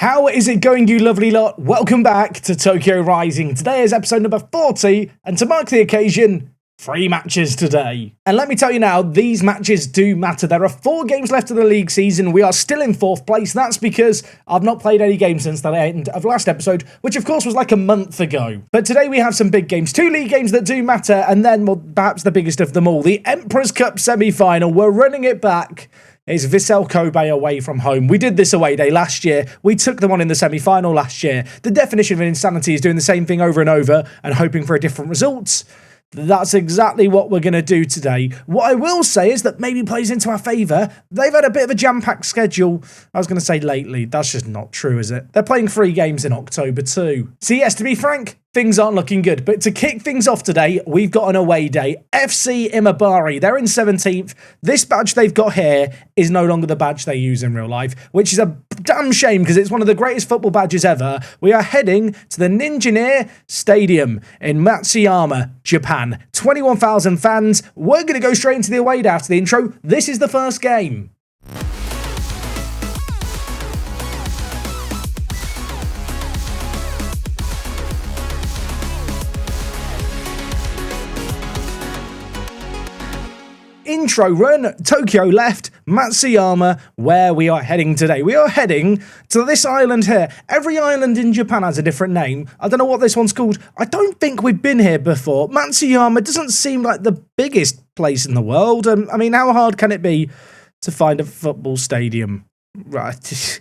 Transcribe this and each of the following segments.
How is it going, you lovely lot? Welcome back to Tokyo Rising. Today is episode number 40, and to mark the occasion, 3 matches today. And let me tell you now, these matches do matter. There are 4 games left of the league season. We are still in 4th place. That's because I've not played any games since the end of last episode, which of course was like a month ago. But today we have some big games, 2 league games that do matter, and then, well, perhaps the biggest of them all, the Emperor's Cup semi-final. We're running it back. It's Vissel Kobe away from home. We did this away day last year. We took them on in the semi-final last year. The definition of insanity is doing the same thing over and over and hoping for a different result. That's exactly what we're going to do today. What I will say is that maybe plays into our favour. They've had a bit of a jam-packed schedule. I was going to say lately. That's just not true, is it? They're playing 3 games in October too. So yes, to be frank, things aren't looking good. But to kick things off today, we've got an away day. FC Imabari. They're in 17th. This badge they've got here is no longer the badge they use in real life, which is a damn shame because it's one of the greatest football badges ever. We are heading to the Ninja Stadium in Matsuyama, Japan. 21,000 fans. We're going to go straight into the away day after the intro. This is the first game. Intro run, Tokyo left, Matsuyama, where we are heading today. We are heading to this island here. Every island in Japan has a different name. I don't know what this one's called. I don't think we've been here before. Matsuyama doesn't seem like the biggest place in the world. I mean, how hard can it be to find a football stadium? Right,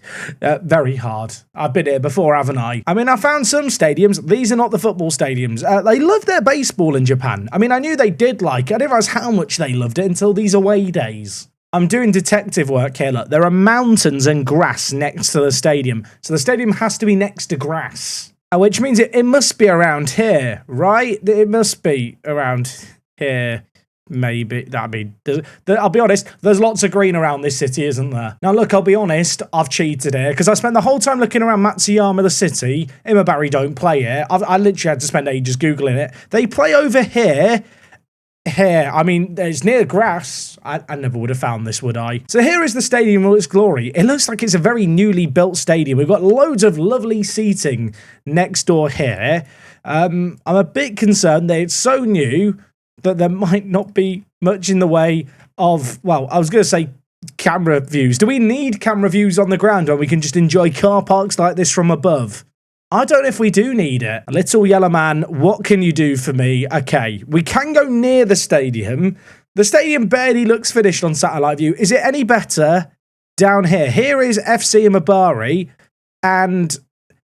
very hard. I've been here before, haven't I? I mean, I found some stadiums. These are not the football stadiums. They love their baseball in Japan. I mean, I knew they did like it. I didn't realize how much they loved it until these away days. I'm doing detective work here. Look, there are mountains and grass next to the stadium. So the stadium has to be next to grass, which means it must be around here, right? It must be around here. Maybe. I'll be honest, there's lots of green around this city, isn't there? Now, look, I'll be honest, I've cheated here, because I spent the whole time looking around Matsuyama, the city. Imabari don't play here. I literally had to spend ages Googling it. They play over here. Here. I mean, it's near grass. I never would have found this, would I? So here is the stadium in all its glory. It looks like it's a very newly built stadium. We've got loads of lovely seating next door here. I'm a bit concerned that it's so new that there might not be much in the way of, well, I was going to say camera views. Do we need camera views on the ground or we can just enjoy car parks like this from above? I don't know if we do need it. Little yellow man, what can you do for me? Okay, we can go near the stadium. The stadium barely looks finished on satellite view. Is it any better down here? Here is FC Imabari, and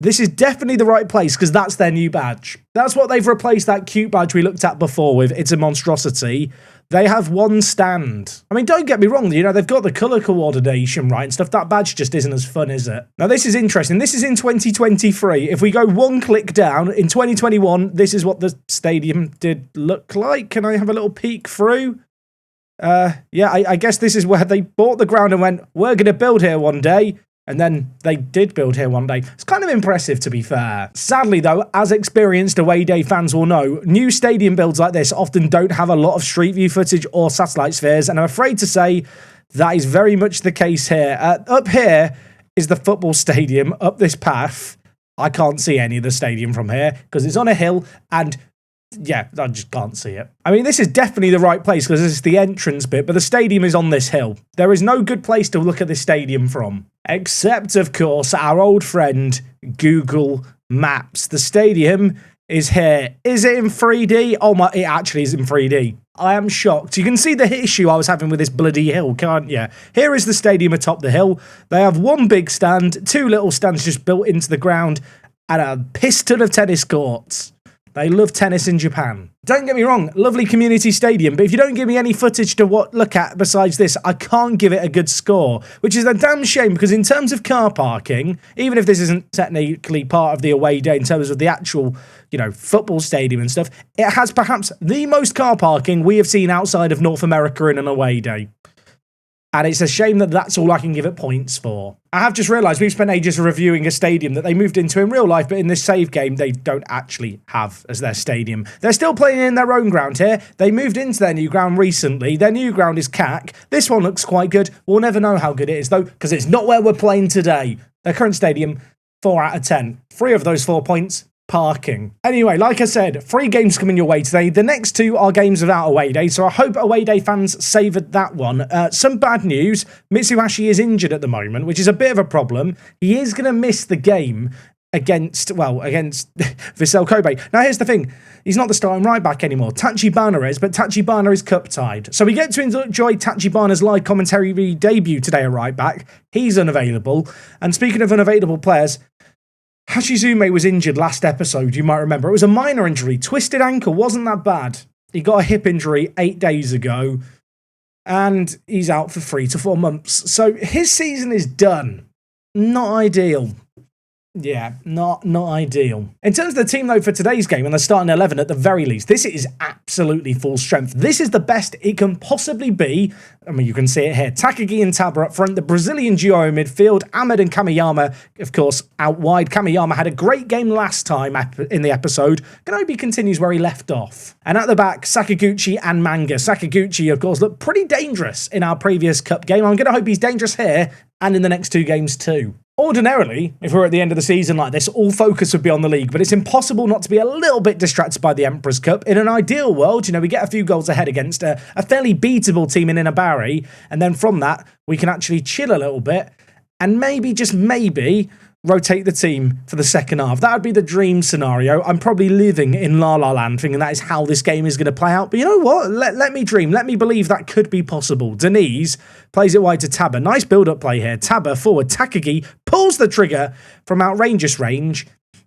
this is definitely the right place because that's their new badge. That's what they've replaced that cute badge we looked at before with. It's a monstrosity. They have 1 stand. I mean, don't get me wrong, you know, they've got the colour coordination right and stuff. That badge just isn't as fun, is it? Now, this is interesting. This is in 2023. If we go 1 click down, in 2021, this is what the stadium did look like. Can I have a little peek through? Yeah, I guess this is where they bought the ground and went, we're going to build here one day. And then they did build here one day. It's kind of impressive, to be fair. Sadly, though, as experienced away day fans will know, new stadium builds like this often don't have a lot of street view footage or satellite spheres, and I'm afraid to say that is very much the case here. Up here is the football stadium, up this path. I can't see any of the stadium from here because it's on a hill, and yeah, I just can't see it. I mean, this is definitely the right place because this is the entrance bit, but the stadium is on this hill. There is no good place to look at this stadium from. Except, of course, our old friend, Google Maps. The stadium is here. Is it in 3D? Oh my, it actually is in 3D. I am shocked. You can see the issue I was having with this bloody hill, can't you? Here is the stadium atop the hill. They have 1 big stand, 2 little stands just built into the ground, and a piston of tennis courts. They love tennis in Japan. Don't get me wrong, lovely community stadium, but if you don't give me any footage to look at besides this, I can't give it a good score, which is a damn shame because in terms of car parking, even if this isn't technically part of the away day in terms of the actual, you know, football stadium and stuff, it has perhaps the most car parking we have seen outside of North America in an away day. And it's a shame that that's all I can give it points for. I have just realised we've spent ages reviewing a stadium that they moved into in real life, but in this save game, they don't actually have as their stadium. They're still playing in their own ground here. They moved into their new ground recently. Their new ground is CAC. This one looks quite good. We'll never know how good it is, though, because it's not where we're playing today. Their current stadium, 4 out of 10. 3 of those 4 points, parking. Anyway, like I said, 3 games coming your way today. The next 2 are games without away day, so I hope away day fans savoured that one. Some bad news. Mitsuhashi is injured at the moment, which is a bit of a problem. He is going to miss the game against Vissel Kobe. Now, here's the thing. He's not the starting right back anymore. Tachibana is, but Tachibana is cup tied. So we get to enjoy Tachibana's live commentary debut today at right back. He's unavailable. And speaking of unavailable players, Hashizume was injured last episode, you might remember. It was a minor injury. Twisted ankle, wasn't that bad. He got a hip injury 8 days ago. And he's out for 3 to 4 months. So his season is done. Not ideal. Yeah, not ideal. In terms of the team, though, for today's game, and the starting 11 at the very least, this is absolutely full strength. This is the best it can possibly be. I mean, you can see it here. Takagi and Taba up front, the Brazilian duo in midfield, Ahmed and Kamiyama, of course, out wide. Kamiyama had a great game last time in the episode. Kanobi continues where he left off. And at the back, Sakaguchi and Manga. Sakaguchi, of course, looked pretty dangerous in our previous cup game. I'm going to hope he's dangerous here and in the next 2 games too. Ordinarily, if we're at the end of the season like this, all focus would be on the league, but it's impossible not to be a little bit distracted by the Emperor's Cup. In an ideal world, we get a few goals ahead against a fairly beatable team in Inabari, and then from that, we can actually chill a little bit, and maybe, just maybe, rotate the team for the second half. That would be the dream scenario. I'm probably living in La La Land thinking that is how this game is going to play out. But you know what? Let me dream. Let me believe that could be possible. Denise plays it wide to Taba. Nice build-up play here. Taba forward. Takagi pulls the trigger from outrageous range.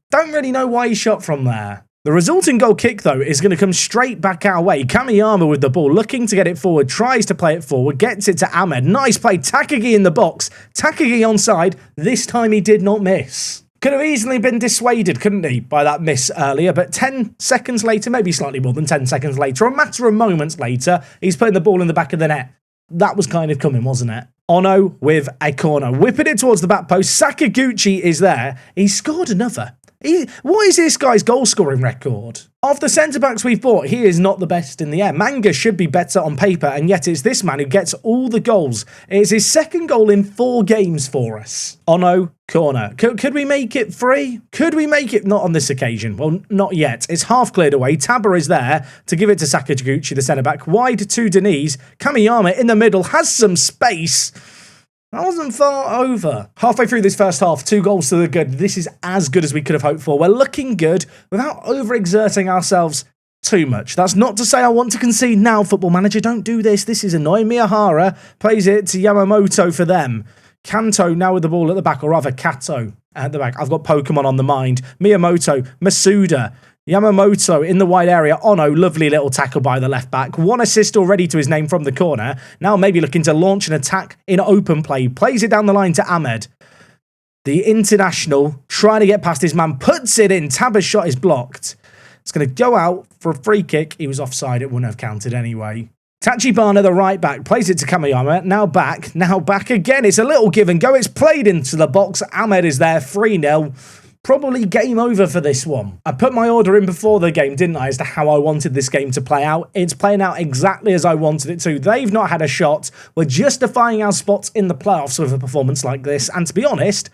Don't really know why he shot from there. The resulting goal kick, though, is going to come straight back our way. Kamiyama with the ball, looking to get it forward, tries to play it forward, gets it to Ahmed. Nice play, Takagi in the box. Takagi onside. This time he did not miss. Could have easily been dissuaded, couldn't he, by that miss earlier, but 10 seconds later, maybe slightly more than 10 seconds later, a matter of moments later, he's putting the ball in the back of the net. That was kind of coming, wasn't it? Ono with a corner, whipping it towards the back post. Sakaguchi is there. He scored another. What is this guy's goal-scoring record? Of the centre-backs we've bought, he is not the best in the air. Manga should be better on paper, and yet it's this man who gets all the goals. It's his second goal in 4 games for us. Ono, corner. Could we make it 3? Could we make it? Not on this occasion. Well, not yet. It's half cleared away. Taba is there to give it to Sakaguchi, the centre-back. Wide to Denise. Kamiyama in the middle has some space. That wasn't far over. Halfway through this first half, 2 goals to the good. This is as good as we could have hoped for. We're looking good without overexerting ourselves too much. That's not to say I want to concede now, Football Manager. Don't do this. This is annoying. Miyahara plays it to Yamamoto for them. Kanto now with the ball at the back, or rather Kato at the back. I've got Pokemon on the mind. Miyamoto, Masuda. Yamamoto in the wide area. Ono, lovely little tackle by the left back. 1 assist already to his name from the corner. Now maybe looking to launch an attack in open play. Plays it down the line to Ahmed. The international trying to get past his man. Puts it in. Taba's shot is blocked. It's going to go out for a free kick. He was offside. It wouldn't have counted anyway. Tachibana, the right back, plays it to Kamiyama. Now back again. It's a little give and go. It's played into the box. Ahmed is there. 3-0. Probably game over for this one. I put my order in before the game, didn't I, as to how I wanted this game to play out. It's playing out exactly as I wanted it to. They've not had a shot. We're justifying our spots in the playoffs with a performance like this. And to be honest,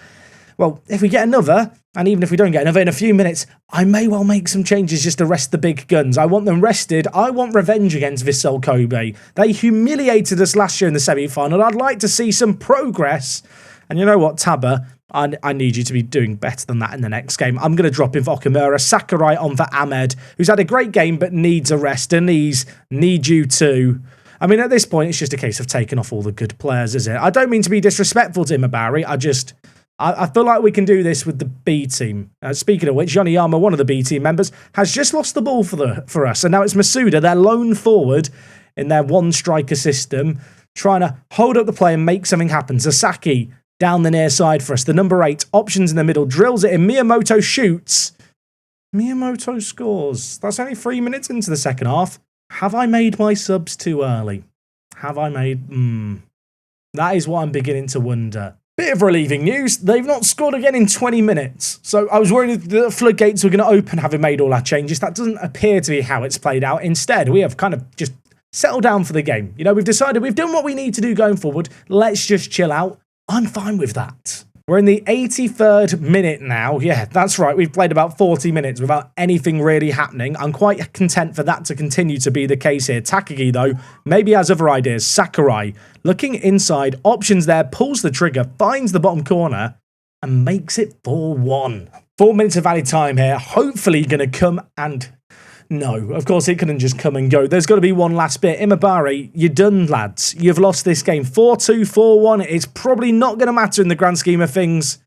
well, if we get another, and even if we don't get another in a few minutes, I may well make some changes just to rest the big guns. I want them rested. I want revenge against Vissel Kobe. They humiliated us last year in the semi-final. I'd like to see some progress. And you know what, Taba? I need you to be doing better than that in the next game. I'm going to drop in for Okamura. Sakurai on for Ahmed, who's had a great game but needs a rest. Denise, need you too. I mean, at this point, it's just a case of taking off all the good players, is it? I don't mean to be disrespectful to Imabari. I feel like we can do this with the B team. Speaking of which, Yoniyama, one of the B team members, has just lost the ball for us. And now it's Masuda, their lone forward in their one-striker system, trying to hold up the play and make something happen. Sasaki down the near side for us. The number 8, options in the middle, drills it in. Miyamoto shoots. Miyamoto scores. That's only 3 minutes into the second half. Have I made my subs too early? Have I made... That is what I'm beginning to wonder. Bit of relieving news. They've not scored again in 20 minutes. So I was worried the floodgates were going to open having made all our changes. That doesn't appear to be how it's played out. Instead, we have kind of just settled down for the game. We've decided we've done what we need to do going forward. Let's just chill out. I'm fine with that. We're in the 83rd minute now. Yeah, that's right. We've played about 40 minutes without anything really happening. I'm quite content for that to continue to be the case here. Takagi, though, maybe has other ideas. Sakurai, looking inside, options there, pulls the trigger, finds the bottom corner, and makes it 4-1. 4 minutes of added time here. Hopefully going to come and... No, of course it couldn't just come and go. There's got to be one last bit. Imabari, you're done, lads. You've lost this game. 4-2, 4-1. It's probably not going to matter in the grand scheme of things.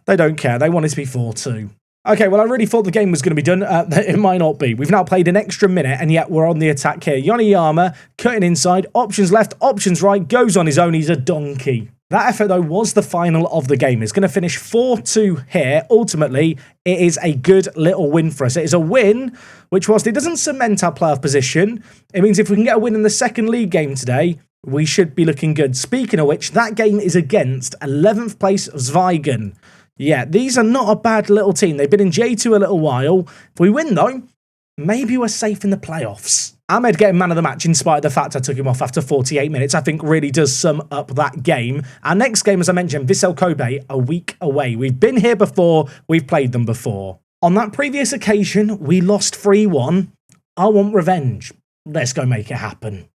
They don't care. They want it to be 4-2. Okay, well, I really thought the game was going to be done. It might not be. We've now played an extra minute, and yet we're on the attack here. Yoneyama, cutting inside. Options left, options right. Goes on his own. He's a donkey. That effort, though, was the final of the game. It's going to finish 4-2 here. Ultimately, it is a good little win for us. It is a win, which whilst it doesn't cement our playoff position, it means if we can get a win in the second league game today, we should be looking good. Speaking of which, that game is against 11th place Zweigen. Yeah, these are not a bad little team. They've been in J2 a little while. If we win, though, maybe we're safe in the playoffs. Ahmed getting man of the match in spite of the fact I took him off after 48 minutes, I think really does sum up that game. Our next game, as I mentioned, Vissel Kobe, a week away. We've been here before, we've played them before. On that previous occasion, we lost 3-1. I want revenge. Let's go make it happen.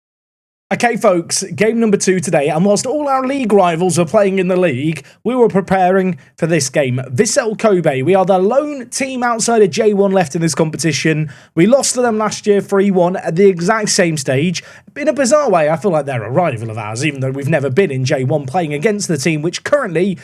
Okay, folks, game number 2 today, and whilst all our league rivals were playing in the league, we were preparing for this game. Vissel Kobe, we are the lone team outside of J1 left in this competition. We lost to them last year 3-1 at the exact same stage. In a bizarre way, I feel like they're a rival of ours, even though we've never been in J1 playing against the team, which currently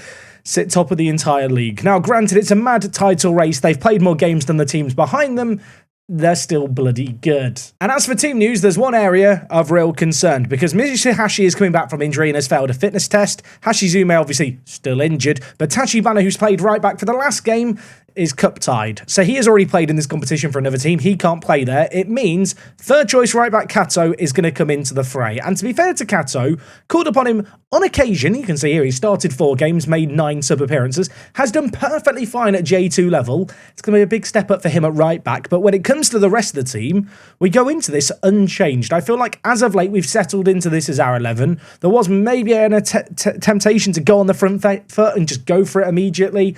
sit top of the entire league. Now, granted, it's a mad title race. They've played more games than the teams behind them. They're still bloody good. And as for team news, there's one area of real concern because Mizuhashi is coming back from injury and has failed a fitness test. Hashizume obviously still injured, but Tachibana, who's played right back for the last game, is cup tied. So he has already played in this competition for another team. He can't play there. It means third choice right back Kato is going to come into the fray. And to be fair to Kato, called upon him on occasion, you can see here he started 4 games, made 9 sub appearances, has done perfectly fine at J2 level. It's going to be a big step up for him at right back. But when it comes to the rest of the team, we go into this unchanged. I feel like as of late, we've settled into this as our 11. There was maybe an temptation to go on the front foot and just go for it immediately.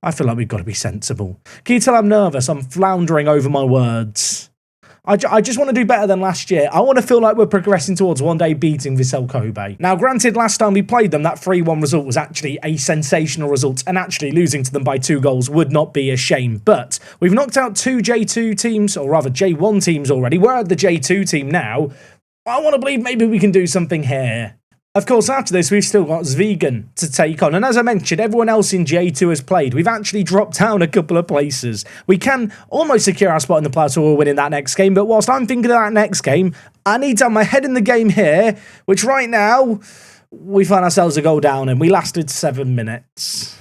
I feel like we've got to be sensible. Can you tell I'm nervous? I'm floundering over my words. I just want to do better than last year. I want to feel like we're progressing towards one day beating Vissel Kobe. Now, granted, last time we played them, that 3-1 result was actually a sensational result, and actually losing to them by 2 goals would not be a shame. But we've knocked out 2 J2 teams, or rather J1 teams already. We're at the J2 team now. I want to believe maybe we can do something here. Of course, after this, we've still got Zweigen to take on. And as I mentioned, everyone else in J2 has played. We've actually dropped down a couple of places. We can almost secure our spot in the playoffs or we'll win in that next game. But whilst I'm thinking of that next game, I need to have my head in the game here, which right now, we find ourselves a goal down and we lasted 7 minutes.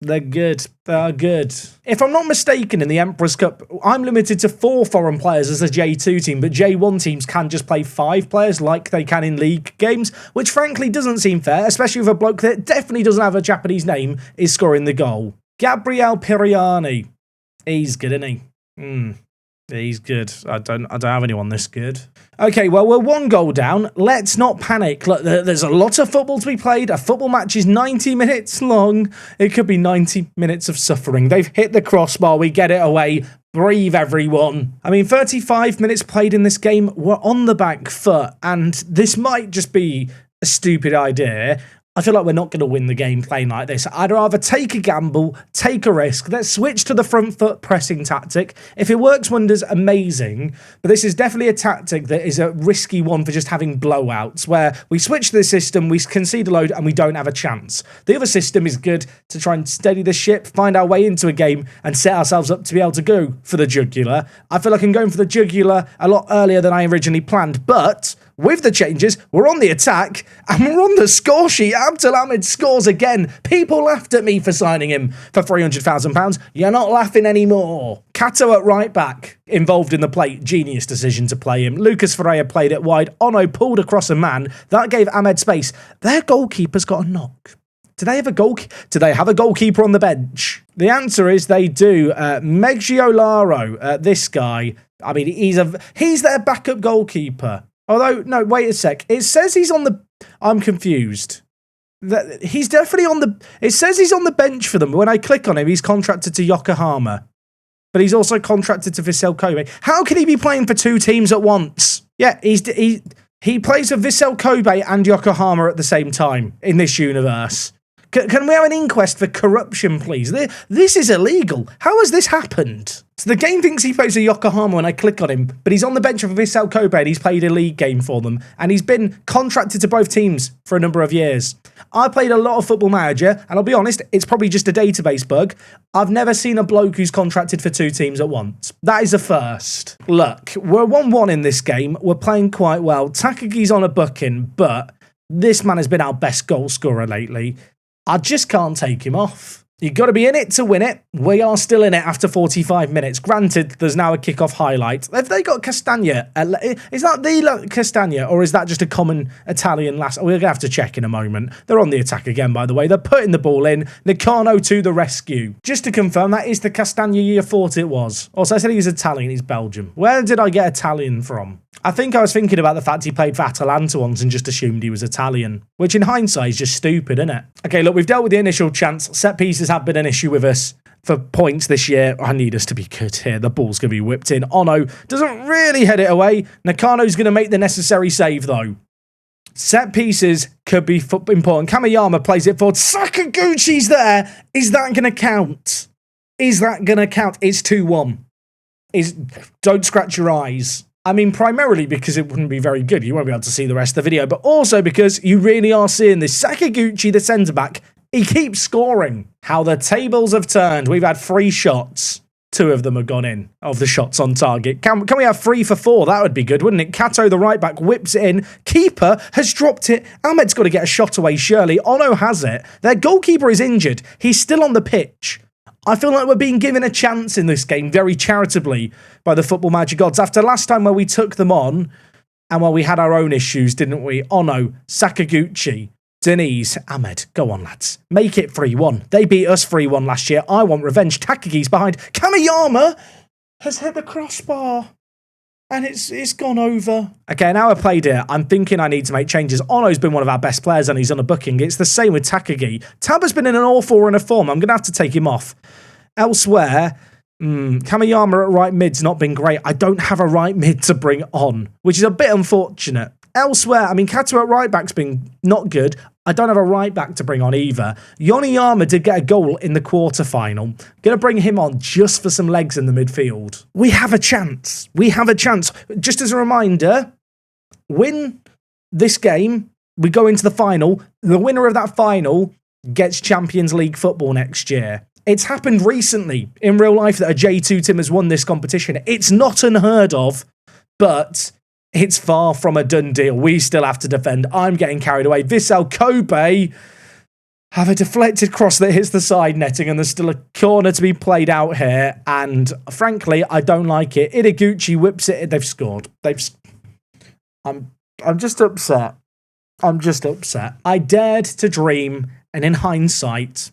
They're good. They're good. If I'm not mistaken, in the Emperor's Cup, I'm limited to 4 foreign players as a J2 team, but J1 teams can just play 5 players like they can in league games, which frankly doesn't seem fair, especially with a bloke that definitely doesn't have a Japanese name is scoring the goal. Gabriel Piriani. He's good, isn't he? He's good. I don't have anyone this good. Okay, well, we're 1 goal down. Let's not panic. Look, there's a lot of football to be played. A football match is 90 minutes long. It could be 90 minutes of suffering. They've hit the crossbar. We get it away. Breathe, everyone. I mean, 35 minutes played in this game. We're on the back foot, and this might just be a stupid idea. I feel like we're not going to win the game playing like this. I'd rather take a gamble, take a risk. Let's switch to the front foot pressing tactic. If it works wonders, amazing. But this is definitely a tactic that is a risky one for just having blowouts, where we switch to the system, we concede a load, and we don't have a chance. The other system is good to try and steady the ship, find our way into a game, and set ourselves up to be able to go for the jugular. I feel like I'm going for the jugular a lot earlier than I originally planned, but with the changes, we're on the attack, and we're on the score sheet. Abdul Ahmed scores again. People laughed at me for signing him for £300,000. You're not laughing anymore. Kato at right back, involved in the play. Genius decision to play him. Lucas Ferreira played it wide. Ono pulled across a man. That gave Ahmed space. Their goalkeeper's got a knock. Do they have a goalkeeper on the bench? The answer is they do. Meggiolaro, this guy, I mean, he's their backup goalkeeper. Although, no, wait a sec. It says he's on the... I'm confused. He's definitely on the... It says he's on the bench for them. When I click on him, he's contracted to Yokohama. But he's also contracted to Vissel Kobe. How can he be playing for 2 teams at once? Yeah, he plays for Vissel Kobe and Yokohama at the same time in this universe. Can we have an inquest for corruption, please? This is illegal. How has this happened? So the game thinks he plays for Yokohama when I click on him, but he's on the bench for Vissel Kobe and he's played a league game for them. And he's been contracted to both teams for a number of years. I played a lot of Football Manager, and I'll be honest, it's probably just a database bug. I've never seen a bloke who's contracted for 2 teams at once. That is a first. Look, we're 1-1 in this game. We're playing quite well. Takagi's on a booking, but this man has been our best goal scorer lately. I just can't take him off. You've got to be in it to win it. We are still in it after 45 minutes. Granted, there's now a kickoff highlight. Have they got Castagna? Is that the Castagna, or is that just a common Italian last? We're going to have to check in a moment. They're on the attack again, by the way. They're putting the ball in. Nicano to the rescue. Just to confirm, that is the Castagna you thought it was. Also, I said he was Italian. He's Belgium. Where did I get Italian from? I think I was thinking about the fact he played for Atalanta once and just assumed he was Italian, which in hindsight is just stupid, isn't it? Okay, look, we've dealt with the initial chance. Set pieces have been an issue with us for points this year. I need us to be good here. The ball's going to be whipped in. Ono doesn't really head it away. Nakano's going to make the necessary save, though. Set pieces could be important. Kamiyama plays it forward. Sakaguchi's there. Is that going to count? Is that going to count? It's 2-1. Don't scratch your eyes. I mean, primarily because it wouldn't be very good. You won't be able to see the rest of the video, but also because you really are seeing this. Sakaguchi, the centre-back, he keeps scoring. How the tables have turned. We've had 3 shots. 2 of them have gone in, of the shots on target. Can we have 3 for 4? That would be good, wouldn't it? Kato, the right-back, whips it in. Keeper has dropped it. Ahmed's got to get a shot away, surely. Ono has it. Their goalkeeper is injured. He's still on the pitch. I feel like we're being given a chance in this game very charitably by the Football Manager gods. After last time where we took them on and where we had our own issues, didn't we? Ono, Sakaguchi, Denise, Ahmed. Go on, lads. Make it 3-1. They beat us 3-1 last year. I want revenge. Takagi's behind. Kamiyama has hit the crossbar. And it's gone over. Okay, now I've played it, I'm thinking I need to make changes. Ono's been one of our best players and he's on a booking. It's the same with Takagi. Taba's been in an awful run of form. I'm going to have to take him off. Elsewhere, Kamiyama at right mid's not been great. I don't have a right mid to bring on, which is a bit unfortunate. Elsewhere, I mean, Kato at right back's been not good. I don't have a right back to bring on either. Yoniyama did get a goal in the quarter-final. Going to bring him on just for some legs in the midfield. We have a chance. We have a chance. Just as a reminder, win this game, we go into the final. The winner of that final gets Champions League football next year. It's happened recently in real life that a J2 team has won this competition. It's not unheard of, but it's far from a done deal. We still have to defend. I'm getting carried away. Vissel Kobe have a deflected cross that hits the side netting, and there's still a corner to be played out here. And frankly, I don't like it. Ideguchi whips it. They've scored. I'm just upset. I'm just upset. I dared to dream, and in hindsight,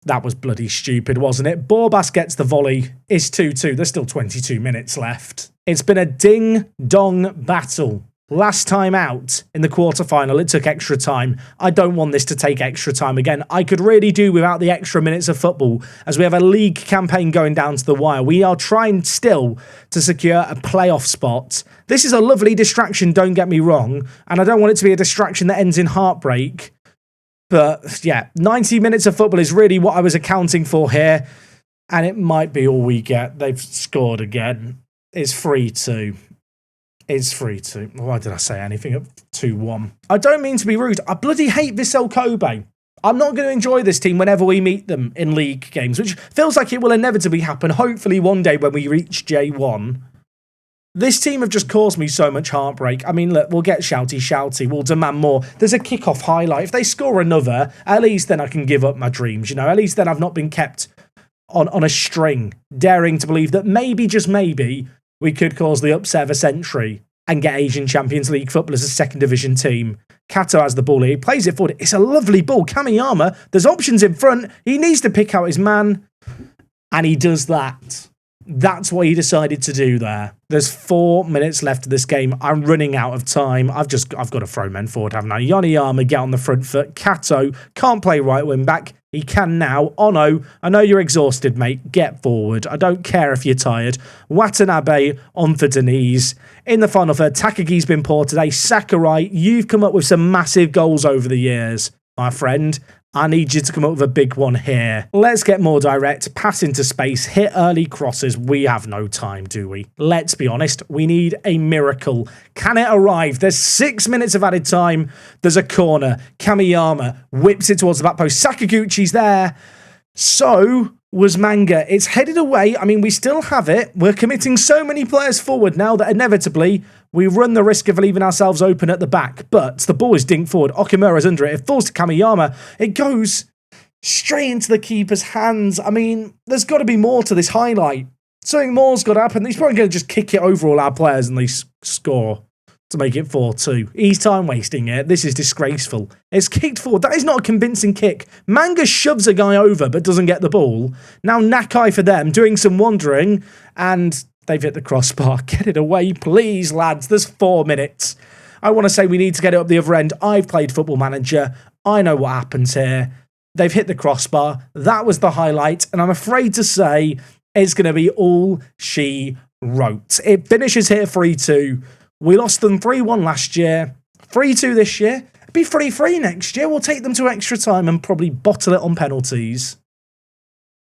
that was bloody stupid, wasn't it? Borbas gets the volley. It's 2-2. There's still 22 minutes left. It's been a ding-dong battle. Last time out in the quarterfinal, it took extra time. I don't want this to take extra time again. I could really do without the extra minutes of football as we have a league campaign going down to the wire. We are trying still to secure a playoff spot. This is a lovely distraction, don't get me wrong, and I don't want it to be a distraction that ends in heartbreak. But yeah, 90 minutes of football is really what I was accounting for here, and it might be all we get. They've scored again. It's 3-2. It's 3-2. Why did I say anything at 2-1? I don't mean to be rude. I bloody hate Vissel Kobe. I'm not going to enjoy this team whenever we meet them in league games, which feels like it will inevitably happen, hopefully one day when we reach J1. This team have just caused me so much heartbreak. I mean, look, we'll get shouty. We'll demand more. There's a kickoff highlight. If they score another, at least then I can give up my dreams, you know? At least then I've not been kept on a string, daring to believe that maybe, just maybe, we could cause the upset of a century and get Asian Champions League football as a second division team. Kato has the ball here. He plays it forward. It's a lovely ball. Kamiyama, there's options in front. He needs to pick out his man, and he does that. That's what he decided to do there. There's 4 minutes left of this game. I'm running out of time. I've got to throw men forward, haven't I? Yaniyama, get on the front foot. Kato can't play right wing back. He can now. Ono, I know you're exhausted, mate. Get forward. I don't care if you're tired. Watanabe on for Denise. In the final third, Takagi's been poor today. Sakurai, you've come up with some massive goals over the years, my friend. I need you to come up with a big one here. Let's get more direct, pass into space, hit early crosses. We have no time, do we? Let's be honest, we need a miracle. Can it arrive? There's 6 minutes of added time. There's a corner. Kamiyama whips it towards the back post. Sakaguchi's there. So was Manga. It's headed away. I mean, we still have it. We're committing so many players forward now that inevitably we run the risk of leaving ourselves open at the back. But the ball is dinked forward. Okamura's under it. It falls to Kamiyama. It goes straight into the keeper's hands. I mean, there's got to be more to this highlight. Something more's got to happen. He's probably going to just kick it over all our players and they score to make it 4-2. He's time wasting it. This is disgraceful. It's kicked forward. That is not a convincing kick. Manga shoves a guy over but doesn't get the ball. Now Nakai for them, doing some wandering, and they've hit the crossbar. Get it away, please, lads. There's 4 minutes. I want to say we need to get it up the other end. I've played Football Manager. I know what happens here. They've hit the crossbar. That was the highlight, and I'm afraid to say it's going to be all she wrote. It finishes here 3-2. We lost them 3-1 last year, 3-2 this year. It'd be 3-3 next year. We'll take them to extra time and probably bottle it on penalties.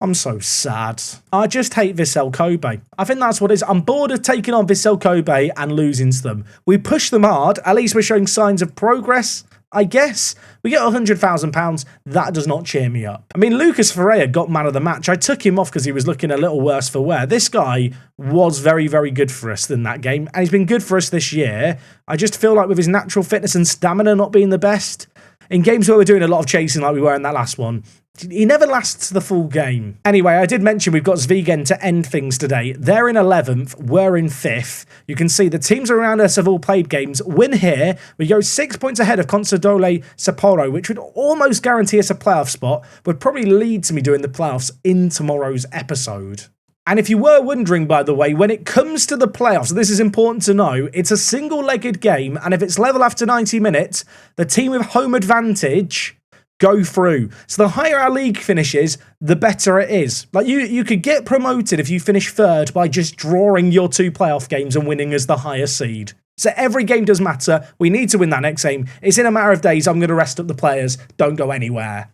I'm so sad. I just hate Vissel Kobe. I think that's what it is. I'm bored of taking on Vissel Kobe and losing to them. We push them hard. At least we're showing signs of progress, I guess. We get £100,000. That does not cheer me up. I mean, Lucas Ferreira got man of the match. I took him off because he was looking a little worse for wear. This guy was very, very good for us in that game. And he's been good for us this year. I just feel like with his natural fitness and stamina not being the best, in games where we're doing a lot of chasing like we were in that last one, he never lasts the full game. Anyway, I did mention we've got Zvigen to end things today. They're in 11th, we're in 5th. You can see the teams around us have all played games. Win here, we go 6 points ahead of Consadole Sapporo, which would almost guarantee us a playoff spot, would probably lead to me doing the playoffs in tomorrow's episode. And if you were wondering, by the way, when it comes to the playoffs, this is important to know, it's a single-legged game, and if it's level after 90 minutes, the team with home advantage go through. So the higher our league finishes, the better it is. Like you could get promoted if you finish third by just drawing your 2 playoff games and winning as the higher seed. So every game does matter. We need to win that next game. It's in a matter of days. I'm going to rest up the players. Don't go anywhere.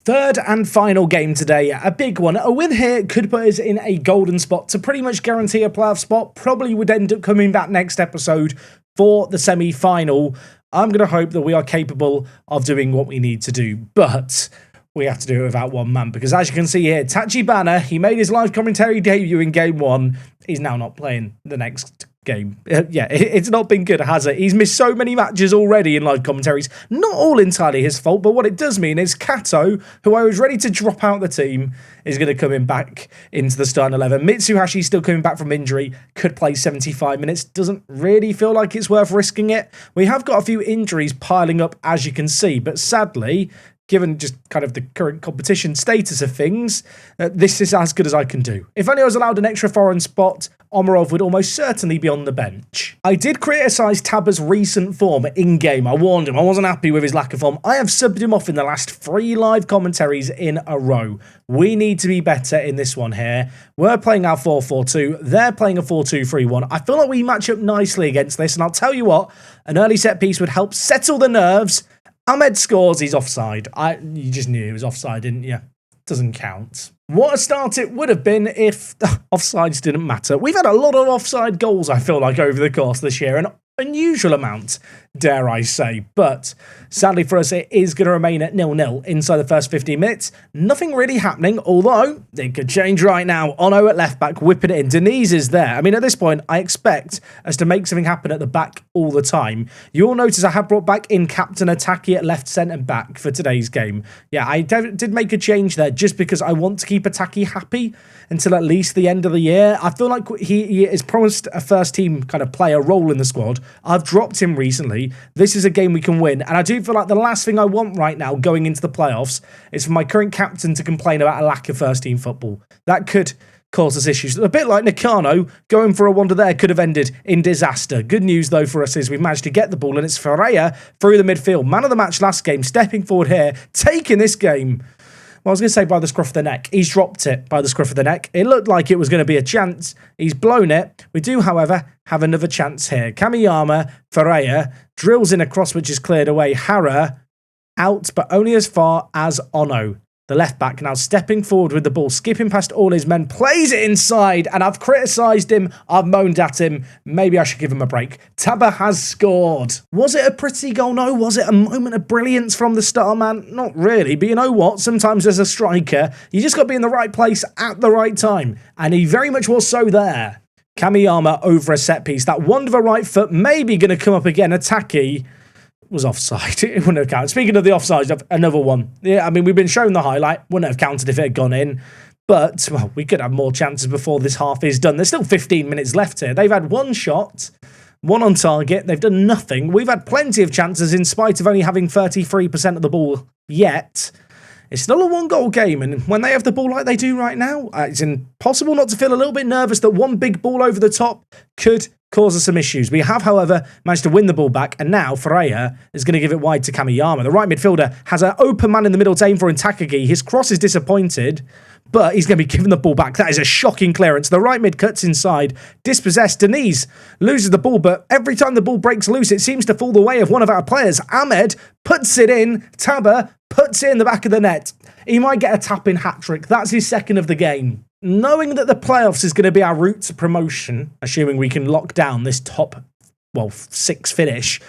Third and final game today, a big one. A win here could put us in a golden spot to pretty much guarantee a playoff spot. Probably would end up coming back next episode for the semi-final. I'm going to hope that we are capable of doing what we need to do, but we have to do it without one man, because as you can see here, Tachibana, he made his live commentary debut in game 1. He's now not playing the next game. Yeah, it's not been good, has it? He's missed so many matches already in live commentaries. Not all entirely his fault, but what it does mean is Kato, who I was ready to drop out the team, is going to come in back into the starting 11. Mitsuhashi still coming back from injury, could play 75 minutes. Doesn't really feel like it's worth risking it. We have got a few injuries piling up, as you can see, but sadly, given just kind of the current competition status of things, this is as good as I can do. If only I was allowed an extra foreign spot, Omarov would almost certainly be on the bench. I did criticise Taba's recent form in-game. I warned him I wasn't happy with his lack of form. I have subbed him off in the last 3 live commentaries in a row. We need to be better in this one here. We're playing our 4-4-2. They're playing a 4-2-3-1. I feel like we match up nicely against this, and I'll tell you what, an early set piece would help settle the nerves. Ahmed scores, he's offside. You just knew he was offside, didn't you? Doesn't count. What a start it would have been if offsides didn't matter. We've had a lot of offside goals, I feel like, over the course this year. An unusual amount, dare I say. But sadly for us, it is going to remain at 0-0 inside the first 15 minutes. Nothing really happening, although it could change right now. Ono at left back, whipping it in. Denise is there. I mean, at this point, I expect us to make something happen at the back all the time. You'll notice I have brought back in Captain Ataki at left centre back for today's game. Yeah, I did make a change there just because I want to keep Ataki happy until at least the end of the year. I feel like he is promised a first team kind of player role in the squad. I've dropped him recently. This is a game we can win. And I do feel like the last thing I want right now going into the playoffs is for my current captain to complain about a lack of first team football. That could cause us issues. A bit like Nakano, going for a wander there could have ended in disaster. Good news, though, for us is we've managed to get the ball, and it's Ferreira through the midfield. Man of the match last game, stepping forward here, taking this game. Well, I was going to say by the scruff of the neck. He's dropped it by the scruff of the neck. It looked like it was going to be a chance. He's blown it. We do, however, have another chance here. Kamiyama, Ferreira, drills in a cross which is cleared away. Hara out, but only as far as Ono. The left back now stepping forward with the ball, skipping past all his men, plays it inside, and I've criticised him, I've moaned at him. Maybe I should give him a break. Taba has scored. Was it a pretty goal? No. Was it a moment of brilliance from the star man? Not really, but you know what? Sometimes as a striker, you just got to be in the right place at the right time, and he very much was so there. Kamiyama over a set piece. That one to the right foot, maybe going to come up again. Ataki was offside. It wouldn't have counted. Speaking of the offside, another one. Yeah, I mean, we've been shown the highlight. Wouldn't have counted if it had gone in. But, well, we could have more chances before this half is done. There's still 15 minutes left here. They've had one shot, one on target. They've done nothing. We've had plenty of chances in spite of only having 33% of the ball yet. It's still a one-goal game, and when they have the ball like they do right now, it's impossible not to feel a little bit nervous that one big ball over the top could cause us some issues. We have, however, managed to win the ball back, and now Ferreira is going to give it wide to Kamiyama. The right midfielder has an open man in the middle to aim for in Takagi. His cross is disappointed, but he's going to be given the ball back. That is a shocking clearance. The right mid cuts inside, dispossessed. Denise loses the ball, but every time the ball breaks loose, it seems to fall the way of one of our players. Ahmed puts it in. Taba puts it in the back of the net. He might get a tap-in hat-trick. That's his second of the game. Knowing that the playoffs is going to be our route to promotion, assuming we can lock down this top, 6 finish,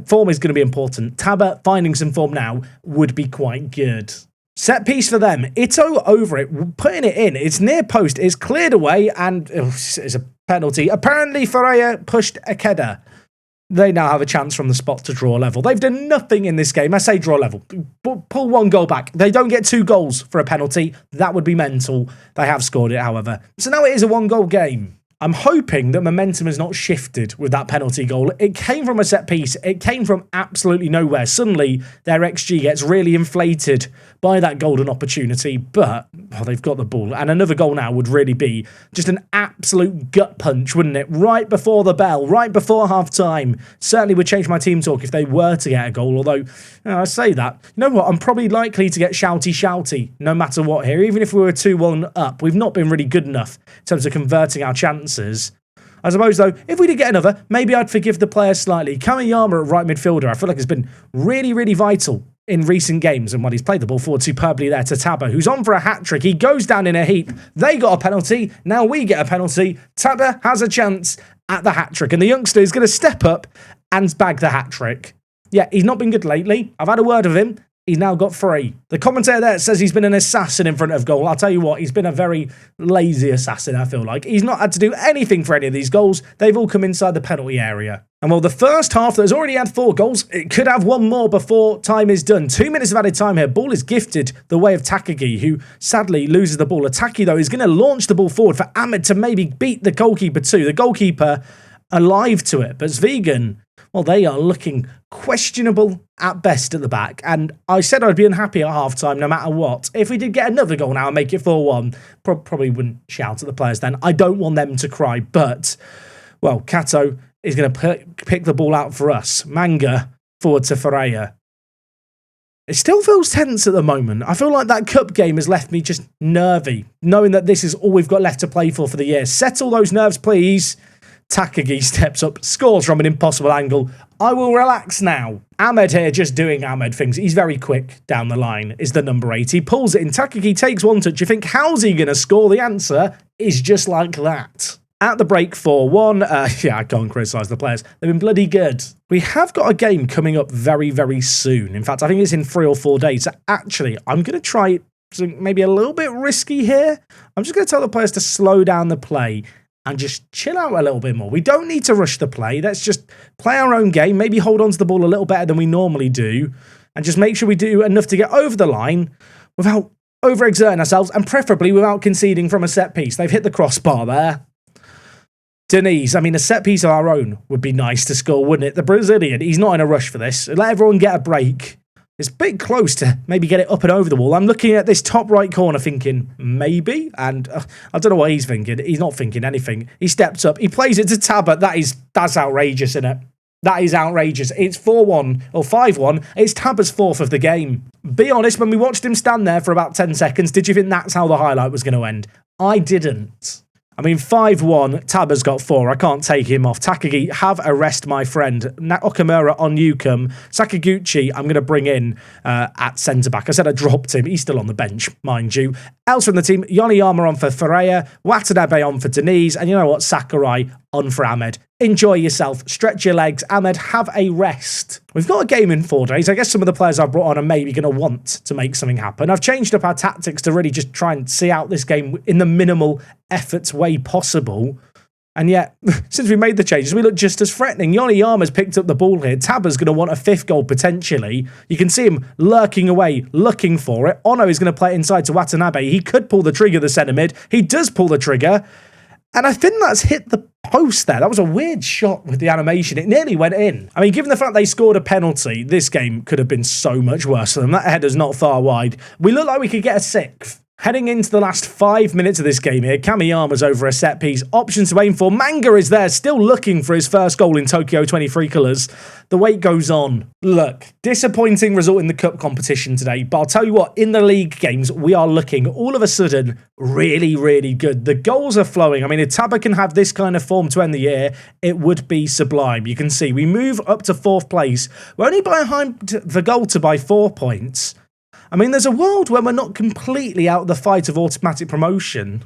form is going to be important. Taba finding some form now would be quite good. Set piece for them. Ito over it, putting it in. It's near post. It's cleared away, and it's a penalty. Apparently, Ferreira pushed Akeda. They now have a chance from the spot to draw level. They've done nothing in this game. I say draw level. Pull one goal back. They don't get 2 goals for a penalty. That would be mental. They have scored it, however. So now it is a 1-goal game. I'm hoping that momentum has not shifted with that penalty goal. It came from a set piece. It came from absolutely nowhere. Suddenly, their XG gets really inflated by that golden opportunity, but they've got the ball. And another goal now would really be just an absolute gut punch, wouldn't it? Right before the bell, right before half-time. Certainly would change my team talk if they were to get a goal, although I say that. You know what? I'm probably likely to get shouty no matter what here. Even if we were 2-1 up, we've not been really good enough in terms of converting our chances. I suppose, though, if we did get another, maybe I'd forgive the player slightly. Kamiyama at right midfielder, I feel like has been really, really vital in recent games, and he's played the ball forward superbly there to Taba, who's on for a hat-trick. He goes down in a heap. They got a penalty. Now we get a penalty. Taba has a chance at the hat-trick, and the youngster is going to step up and bag the hat-trick. Yeah, he's not been good lately. I've had a word with him. He's now got 3. The commentator there says he's been an assassin in front of goal. I'll tell you what, he's been a very lazy assassin, I feel like. He's not had to do anything for any of these goals. They've all come inside the penalty area. And while the first half that has already had 4 goals, it could have 1 more before time is done. 2 minutes of added time here. Ball is gifted the way of Takagi, who sadly loses the ball. Ataki, though, is going to launch the ball forward for Ahmed to maybe beat the goalkeeper too. The goalkeeper alive to it, but Zvigan, well, they are looking questionable at best at the back. And I said I'd be unhappy at half-time no matter what. If we did get another goal now and make it 4-1, probably wouldn't shout at the players then. I don't want them to cry. But, well, Kato is going to pick the ball out for us. Manga forward to Ferreira. It still feels tense at the moment. I feel like that cup game has left me just nervy, knowing that this is all we've got left to play for the year. Settle those nerves, please. Takagi steps up, scores from an impossible angle. I will relax now. Ahmed here just doing Ahmed things. He's very quick down the line, is the number 8. He pulls it in. Takagi takes one touch. You think, how's he going to score? The answer is just like that. At the break 4-1, yeah, I can't criticise the players. They've been bloody good. We have got a game coming up very, very soon. In fact, I think it's in 3 or 4 days. So actually, I'm going to try something maybe a little bit risky here. I'm just going to tell the players to slow down the play and just chill out a little bit more. We don't need to rush the play. Let's just play our own game, maybe hold on to the ball a little better than we normally do, and just make sure we do enough to get over the line without overexerting ourselves, and preferably without conceding from a set piece. They've hit the crossbar there. Denise, I mean, a set piece of our own would be nice to score, wouldn't it? The Brazilian, he's not in a rush for this. Let everyone get a break. It's a bit close to maybe get it up and over the wall. I'm looking at this top right corner thinking, maybe? And I don't know what he's thinking. He's not thinking anything. He steps up. He plays it to Tabba. That's outrageous, isn't it? That is outrageous. It's 4-1 or 5-1. It's Tabba's fourth of the game. Be honest, when we watched him stand there for about 10 seconds, did you think that's how the highlight was going to end? I didn't. I mean, 5-1, Tabba's got 4. I can't take him off. Takagi, have a rest, my friend. Okamura on Newcomb. Sakaguchi, I'm going to bring in at centre-back. I said I dropped him. He's still on the bench, mind you. Else from the team, Yoniyama on for Ferreira, Watanabe on for Denise, and you know what? Sakurai on for Ahmed. Enjoy yourself. Stretch your legs. Ahmed, have a rest. We've got a game in 4 days. I guess some of the players I've brought on are maybe going to want to make something happen. I've changed up our tactics to really just try and see out this game in the minimal efforts way possible. And yet, since we made the changes, we look just as threatening. Yoniyama's picked up the ball here. Tabba's going to want a 5th goal potentially. You can see him lurking away, looking for it. Ono is going to play it inside to Watanabe. He could pull the trigger, the centre mid. He does pull the trigger. And I think that's hit the post there. That was a weird shot with the animation. It nearly went in. I mean, given the fact they scored a penalty, this game could have been so much worse for them. That header's not far wide. We look like we could get a 6th. Heading into the last 5 minutes of this game here, Kamiyama's over a set piece. Options to aim for. Manga is there, still looking for his first goal in Tokyo 23 colours. The wait goes on. Look, disappointing result in the cup competition today, but I'll tell you what, in the league games, we are looking all of a sudden really, really good. The goals are flowing. I mean, if Tabba can have this kind of form to end the year, it would be sublime. You can see we move up to 4th place. We're only behind Vigalta by 4 points. I mean, there's a world where we're not completely out of the fight of automatic promotion.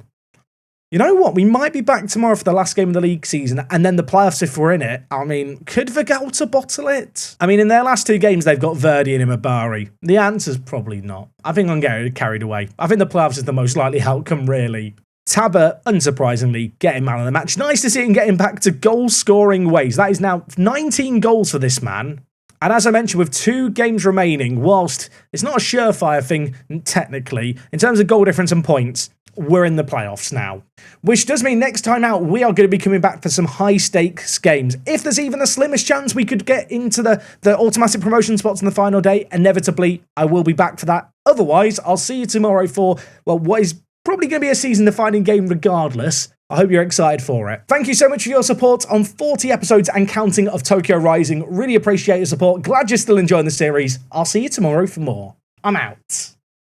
You know what? We might be back tomorrow for the last game of the league season, and then the playoffs if we're in it. I mean, could Vigalta bottle it? I mean, in their last 2 games, they've got Verdi and Imabari. The answer's probably not. I think I'm getting carried away. I think the playoffs is the most likely outcome, really. Tabba, unsurprisingly, getting man of the match. Nice to see him getting back to goal-scoring ways. That is now 19 goals for this man. And as I mentioned, with 2 games remaining, whilst it's not a surefire thing, technically, in terms of goal difference and points, we're in the playoffs now. Which does mean next time out, we are going to be coming back for some high-stakes games. If there's even the slimmest chance we could get into the automatic promotion spots on the final day, inevitably, I will be back for that. Otherwise, I'll see you tomorrow for, well, what is probably going to be a season-defining game regardless. I hope you're excited for it. Thank you so much for your support on 40 episodes and counting of Tokyo Rising. Really appreciate your support. Glad you're still enjoying the series. I'll see you tomorrow for more. I'm out.